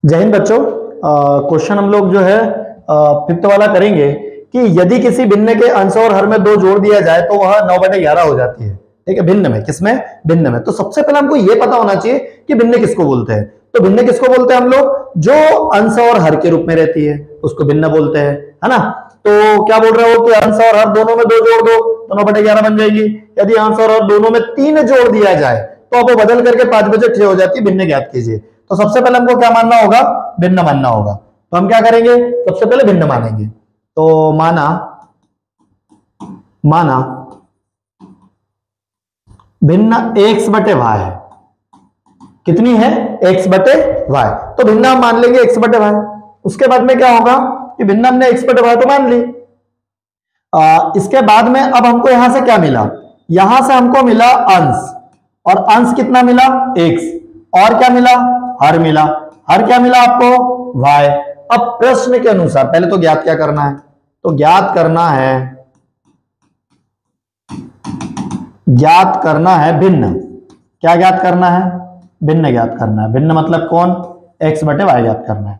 जय हिंद बच्चों। क्वेश्चन हम लोग जो है फिफ्थ वाला करेंगे कि यदि किसी भिन्न के अंश और हर में 2 जोड़ दिया जाए तो वह 9/11 हो जाती है। ठीक है, भिन्न में, किसमें? भिन्न में। तो सबसे पहले हमको ये पता होना चाहिए कि भिन्न किसको बोलते हैं। तो भिन्न किसको बोलते हैं हम लोग? जो अंश और हर के रूप में रहती है उसको भिन्न बोलते हैं, है ना। तो क्या बोल रहे हो कि अंश और हर दोनों में 2 जोड़ दो तो 9/11 बन जाएगी। यदि अंश और हर दोनों में 3 जोड़ दिया जाए तो आपको बदल करके 5/6 हो जाती है। भिन्न ज्ञात कीजिए। तो सबसे पहले हमको क्या मानना होगा? भिन्न मानना होगा। तो हम क्या करेंगे? सबसे पहले भिन्न मानेंगे। तो माना भिन्न x/y है। कितनी है? x/y। तो भिन्न हम मान लेंगे x/y। उसके बाद में क्या होगा कि भिन्न हमने x/y तो मान ली। इसके बाद में अब हमको यहां से क्या मिला? यहां से हमको मिला अंश, और अंश कितना मिला? x। और क्या मिला? हर मिला। हर क्या मिला आपको? y। अब प्रश्न के अनुसार पहले तो ज्ञात क्या करना है? तो ज्ञात करना है भिन्न। क्या ज्ञात करना है? भिन्न ज्ञात करना है। भिन्न मतलब कौन? x/y ज्ञात करना है।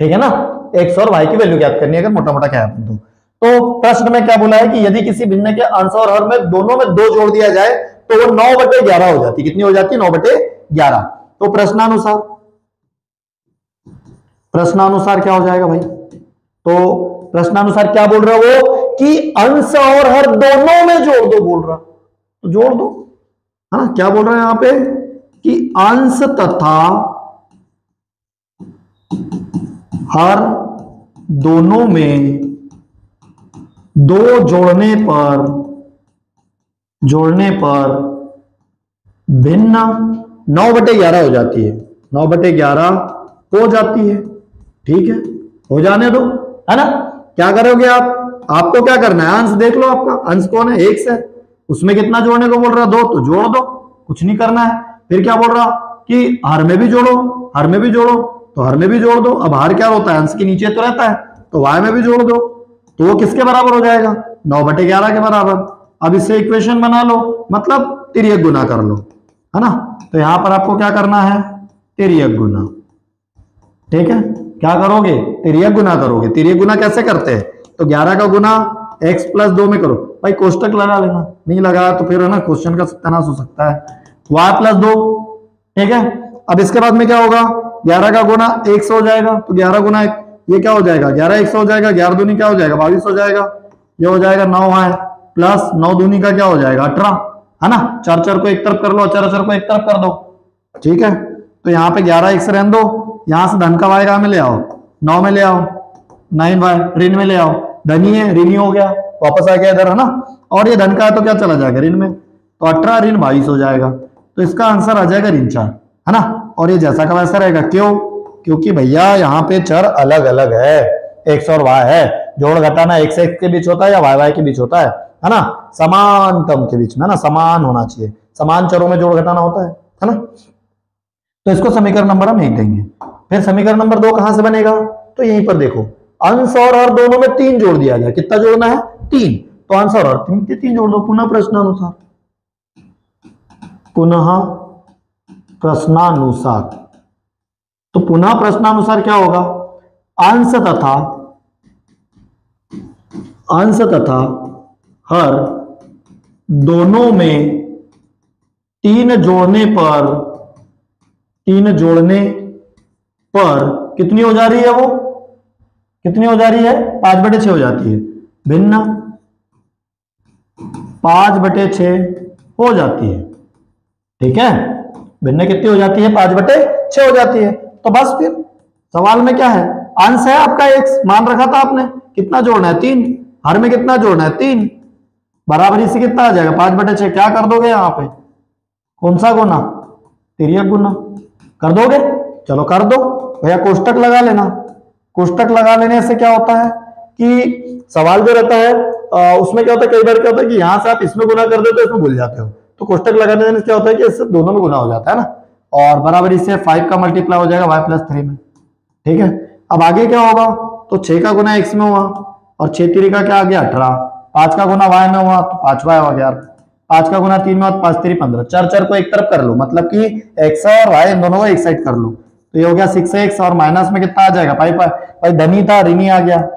ठीक है ना, x और y की वैल्यू ज्ञात करनी है, अगर मोटा मोटा क्या है। तो प्रश्न में क्या बोला है कि यदि किसी भिन्न के अंश और हर में दोनों में 2 जोड़ दिया जाए तो वो 9/11 हो जाती है। कितनी हो जाती है? 9/11। तो प्रश्नानुसार क्या हो जाएगा भाई? तो प्रश्नानुसार क्या बोल रहा है वो कि अंश और हर दोनों में जोड़ दो बोल रहा। तो जोड़ दो, है ना। क्या बोल रहा है यहां पे कि अंश तथा हर दोनों में 2 जोड़ने पर भिन्न 9/11 हो जाती है। 9/11 हो जाती है। ठीक है, हो जाने दो, है ना। क्या करोगे आप? आपको क्या करना है? अंश देख लो। आपका अंश कौन है? x है। उसमें कितना जोड़ने को बोल रहा? 2। तो जोड़ दो, कुछ नहीं करना है। फिर क्या बोल रहा कि हर में भी जोड़ो। हर में भी जोड़ो, तो हर में भी जोड़ दो। अब हर क्या होता है? अंश के नीचे तो रहता है, तो y में भी जोड़ दो। तो वो किसके बराबर हो जाएगा? 9/11 के बराबर। अब इससे इक्वेशन बना लो, मतलब तिर्यक गुना कर लो, है ना। तो यहां पर आपको क्या करना है? तिर्यक गुना। ठीक है, क्या करोगे? तिर्यक गुना करोगे। तिर्यक गुना कैसे करते हैं? तो 11 का गुना x+2 में करो। भाई कोष्टक लगा लेना, नहीं लगाया तो फिर है ना क्वेश्चन का सत्यानाश हो सकता है। y+2। ठीक है, अब इसके बाद में क्या होगा? 11 का गुना x हो जाएगा, तो 11 गुना ये क्या हो जाएगा? 11x हो जाएगा। 11 दूनी क्या हो जाएगा? 22 हो जाएगा। ये हो जाएगा 9y प्लस 9 दूनी का क्या हो जाएगा? 18, है ना। 4 को एक तरफ कर लो, 4 को एक तरफ कर दो। ठीक है, तो यहाँ पे 11x रहने दो। यहां से धन का y कहां में ले आओ? 9 में ले आओ। 9y ऋण में ले आओ। धनी है, ऋणी हो गया, वापस आ गया इधर, है ना। और ये धन का है तो क्या चला जाएगा? ऋण में। तो 18 ऋण 22 हो जाएगा। तो इसका आंसर आ जाएगा ऋण 4, है ना। और ये जैसा का वैसा रहेगा। क्यों? क्योंकि भैया यहाँ पे चर अलग अलग है, x और y है। जोड़ घटाना x के बीच होता है या y के बीच होता है ना। समान टर्म के बीच में, है ना, समान होना चाहिए। समान चरों में जोड़ घटाना होता है ना। तो इसको समीकरण नंबर हम 1 देंगे। फिर समीकरण नंबर 2 कहां से बनेगा? तो यहीं पर देखो, अंश और हर दोनों में 3 जोड़ दिया जाए। कितना जोड़ना है? 3। तो अंश और हर 3 जोड़ दो। पुनः प्रश्नानुसार। तो पुनः प्रश्नानुसार क्या होगा? अंश तथा हर दोनों में 3 जोड़ने पर कितनी हो जा रही है? वो कितनी हो जा रही है? 5/6 हो जाती है। भिन्न 5/6 हो जाती है। ठीक है, भिन्न कितनी हो जाती है? 5/6 हो जाती है। तो बस फिर सवाल में क्या है? अंश है आपका x, मान रखा था आपने। कितना जोड़ना है? 3। हर में कितना जोड़ना है? 3। बराबरी से कितना आ जाएगा? 5/6। क्या कर दोगे यहाँ पे? कौन सा गुना? तिर्यक गुना कर दोगे? चलो कर दो भैया। कोष्टक लगा लेना। कोष्टक लगा लेने से क्या होता है कि सवाल जो रहता है उसमें क्या होता है, कई बार क्या होता है कि यहां से आप इसमें गुना कर देते हो, इसमें भूल जाते हो। तो कोष्टक लगाने से क्या होता है कि इससे दोनों में गुना हो जाता है ना। और बराबर इससे 5 का मल्टीप्लाई हो जाएगा y+3 में। ठीक है, अब आगे क्या होगा? तो 6 का गुना x में हुआ, और 6 का क्या आ गया? 18। 5 का गुना y में हुआ तो 5y हो गया। 5 का गुना 3 में 5 3 15। 4 को एक तरफ कर लो, मतलब कि x और y इन दोनों को एक साइड कर लो। तो ये हो गया 6x और माइनस में कितना आ जाएगा 5। भाई धनी था ऋणी आ गया,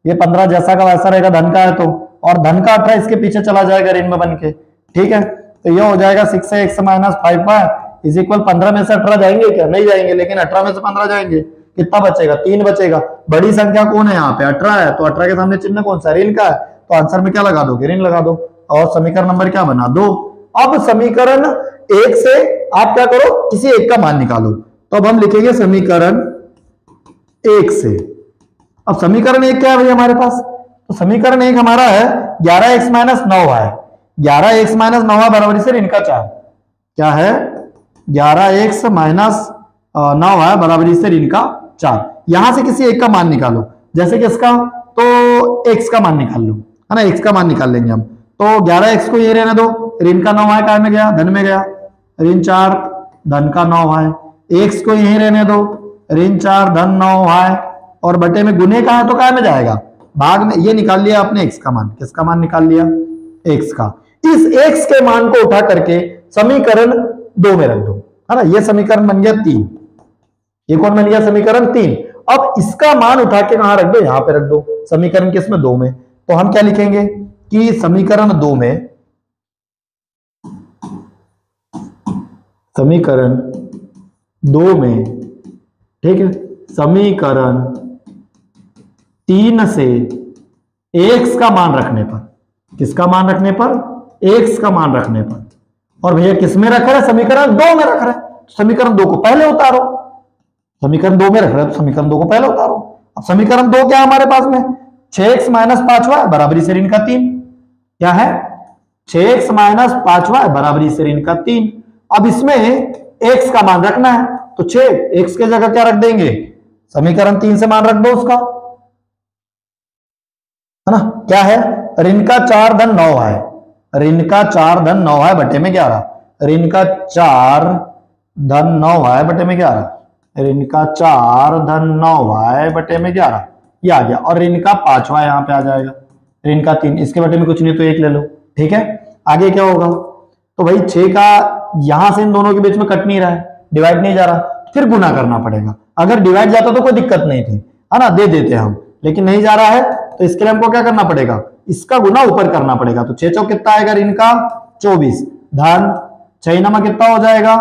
ये 15 जैसा का वैसा रहेगा धन का है तो, और धन का 18 इसके पीछे चला जाएगा ऋण में बन के। ठीक है, तो ये हो जाएगा 6x minus 5y is equal 15 में से 18 जाएंगे क्या? नहीं जाएंगे, लेकिन 18 में से 15 जाएंगे, कितना बचेगा? 3 बचेगा। बड़ी संख्या कौन है यहाँ पे? 18 है, तो 18 के सामने चिन्ह कौन सा? ऋण का है, तो आंसर में क्या लगा दोगे? ऋण लगा दो, और समीकरण नंबर क्या बना? 2। अब समीकरण 1 से आप क्या करो, किसी एक का मान निकालो। तो अब हम लिखेंगे समीकरण 1 से। अब समीकरण 1 क्या है भाई हमारे पास? तो समीकरण 1 हमारा है 11x minus 9y। 11x minus 9y बराबर से ऋण का 4। क्या है? 11x माइनस 9y बराबर से ऋण का 4। यहां से किसी एक का मान निकालो, जैसे कि इसका, तो x का मान निकाल लो, है ना, x का मान निकाल लेंगे हम। तो 11x को ये रहने दो, ऋण का 9y काय में गया? धन में गया, ऋण 4 धन का 9y। x को यही रहने दो, ऋण 4 धन 9y, और बटे में गुने का है तो काय में जाएगा? भाग में। ये निकाल लिया आपने x का मान। किसका मान निकाल लिया? x का। इस x के मान को उठा करके समीकरण 2 में रख दो, है ना। ये समीकरण बन गया 3। ये कौन बन गया? समीकरण 3। अब इसका मान उठा के कहां रख दो? यहां पे रख दो, समीकरण किसमें? 2 में। तो हम क्या लिखेंगे कि समीकरण 2 में, समीकरण 2 में, ठीक है, समीकरण 3 से x का मान रखने पर, किसका मान रखने पर? x का मान रखने पर। और भैया किस में रख रहा है? समीकरण 2 में रख रहा है, समीकरण 2 को पहले उतारो। समीकरण 2 में रख रहा है तो समीकरण 2 को पहले उतारो। अब समीकरण 2 क्या है हमारे पास में? 6x माइनस 5y बराबरी से ऋण का 3। क्या है? 6x माइनस 5y बराबरी से ऋण का 3। अब इसमें x का मान रखना है, तो 6x के जगह क्या रख देंगे? समीकरण 3 से मान रख दो उसका, है ना। क्या है? ऋण का 4 धन 9 है, ऋण का 4 धन 9 है बटे में 11, ऋण का 4 धन 9 है बटे में 11, ऋण का 4 धन 9 है बटे में 11, ये आ गया। और ऋण का 5वां यहाँ पे आ जाएगा, ऋण का 3, इसके बटे में कुछ नहीं तो 1 ले लो। ठीक है, आगे क्या होगा? तो भाई 6 का यहां से इन दोनों के बीच में कट नहीं रहा है, डिवाइड नहीं जा रहा, फिर गुना करना पड़ेगा। अगर डिवाइड जाता तो कोई दिक्कत नहीं थी, है ना, दे देते हम, लेकिन नहीं जा रहा है तो इसके लिए हमको क्या करना पड़ेगा? इसका गुना ऊपर करना पड़ेगा। तो 6 चौक कितना आएगा? ऋण का 24 धन 6 नमा कितना हो जाएगा?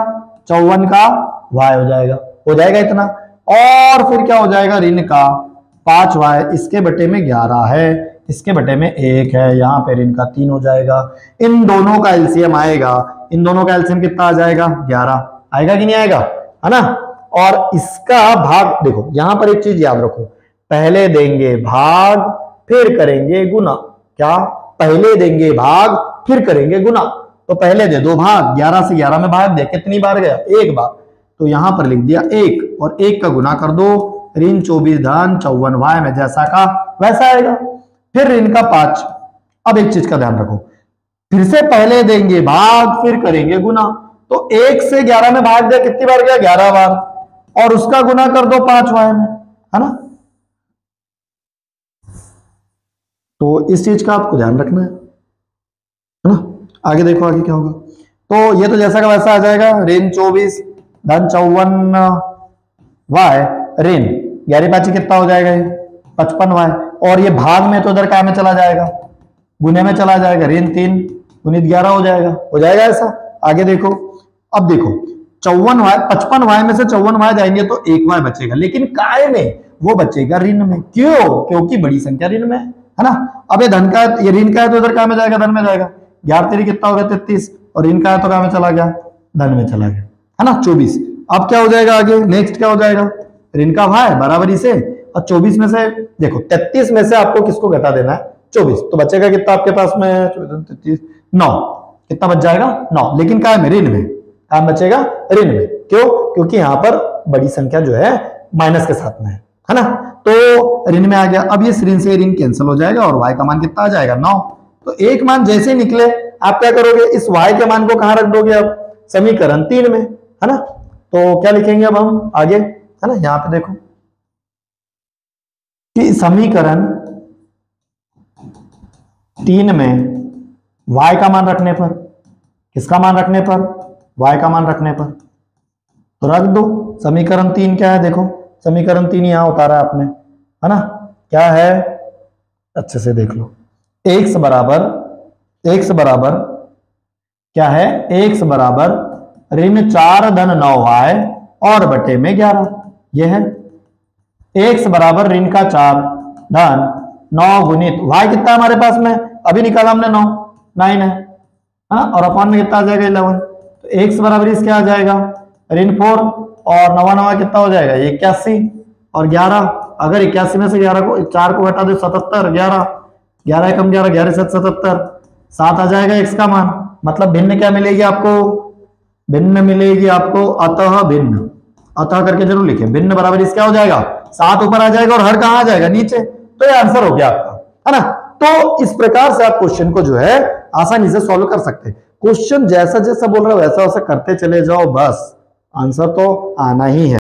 54 का y हो जाएगा, हो जाएगा इतना। और फिर क्या हो जाएगा? ऋण का 5y, इसके बटे में 11 है, इसके बटे में 1 है, यहाँ पे ऋण का 3 हो जाएगा। इन दोनों का एलसीएम आएगा, इन दोनों का एलसीएम कितना आ जाएगा? 11 आएगा कि नहीं आएगा, है ना। और इसका भाग देखो, यहां पर एक चीज याद रखो, पहले देंगे भाग फिर करेंगे गुना। क्या? पहले देंगे भाग फिर करेंगे गुना। तो पहले दे दो भाग, 11 से 11 में भाग दे, कितनी बार गया? 1 बार, तो यहां पर लिख दिया 1, और 1 का गुना कर दो, ऋण 24 धन 54y में जैसा का वैसा आएगा। फिर ऋण का 5। अब एक चीज का ध्यान रखो, फिर से पहले देंगे भाग फिर करेंगे गुना। तो 1 से 11 में भाग दिया, कितनी बार गया? 11 बार, और उसका गुना कर दो 5y में, है ना। तो इस चीज का आपको ध्यान रखना है ना। आगे देखो आगे क्या होगा। तो ये तो जैसा का वैसा आ जाएगा, ऋण 24 धन 54y ऋण 11 कितना हो जाएगा? 55y, और ये भाग में तो इधर क्या में चला जाएगा? गुने में चला जाएगा, ऋण 3 गुणित 11 हो जाएगा ऐसा। आगे देखो, अब देखो 54y 55y में से 54y जाएंगे तो 1y बचेगा, लेकिन काय में? वो बचेगा ऋण में। क्यों? क्योंकि बड़ी संख्या ऋण में है ना। अब ये धन का, ये ऋण का है तो इधर क्या में जाएगा? धन में जाएगा। 11 3 कितना हो गया? 33, और ऋण का है तो क्या में चला गया? धन में चला गया, है ना, 24। अब क्या हो जाएगा आगे? नेक्स्ट क्या हो जाएगा? ऋण का y बराबरी से, और 24 में से देखो 33 में से आपको किसको घटा देना है? 24, तो बचेगा कितना आपके पास में? 33 9, कितना बच जाएगा? 9, लेकिन काय में? ऋण में। क्या बचेगा? ऋण में। क्यों? क्योंकि यहां पर बड़ी संख्या जो है माइनस के साथ में है ना, तो ऋण में आ गया। अब ये ऋण से ऋण कैंसिल हो जाएगा, और y का मान कितना आ जाएगा? 9। तो एक मान जैसे ही निकले, आप क्या करोगे? इस y के मान को कहां रख दोगे? अब समीकरण 3 में, है ना। तो क्या लिखेंगे अब हम आगे, है ना, यहां पे देखो कि समीकरण 3 में y का मान रखने पर, किसका मान रखने पर? y का मान रखने पर, तो रख दो। समीकरण 3 क्या है, देखो समीकरण 3 यहां उतारा आपने, है ना, क्या है, अच्छे से देख लो। x बराबर क्या है, x बराबर ऋण 4 धन 9y और बटे में 11, यह है x बराबर ऋण का 4 धन 9 गुणित y कितना है हमारे पास में, अभी निकाला हमने 9 है, हाँ, और अपॉन में कितना आ जाएगा 11। तो x बराबर इस क्या आ जाएगा, ऋण 4 और 9 कितना हो जाएगा 81 और 11, अगर 81 में से 11 को 4 को घटा दे 77, 11 कम 11 11 7 77, 7 आ जाएगा x का मान। मतलब भिन्न क्या मिलेगी आपको, भिन्न मिलेगी आपको अतः भिन्न, अतः करके जरूर लिखें, भिन्न बराबर इस क्या हो जाएगा 7 ऊपर आ जाएगा और हर कहां आ जाएगा नीचे, तो ये आंसर हो गया आपका, है ना। तो इस प्रकार से आप क्वेश्चन को जो है आसानी से सॉल्व कर सकते हैं। क्वेश्चन जैसा जैसा बोल रहा है वैसा वैसा करते चले जाओ, बस आंसर तो आना ही है।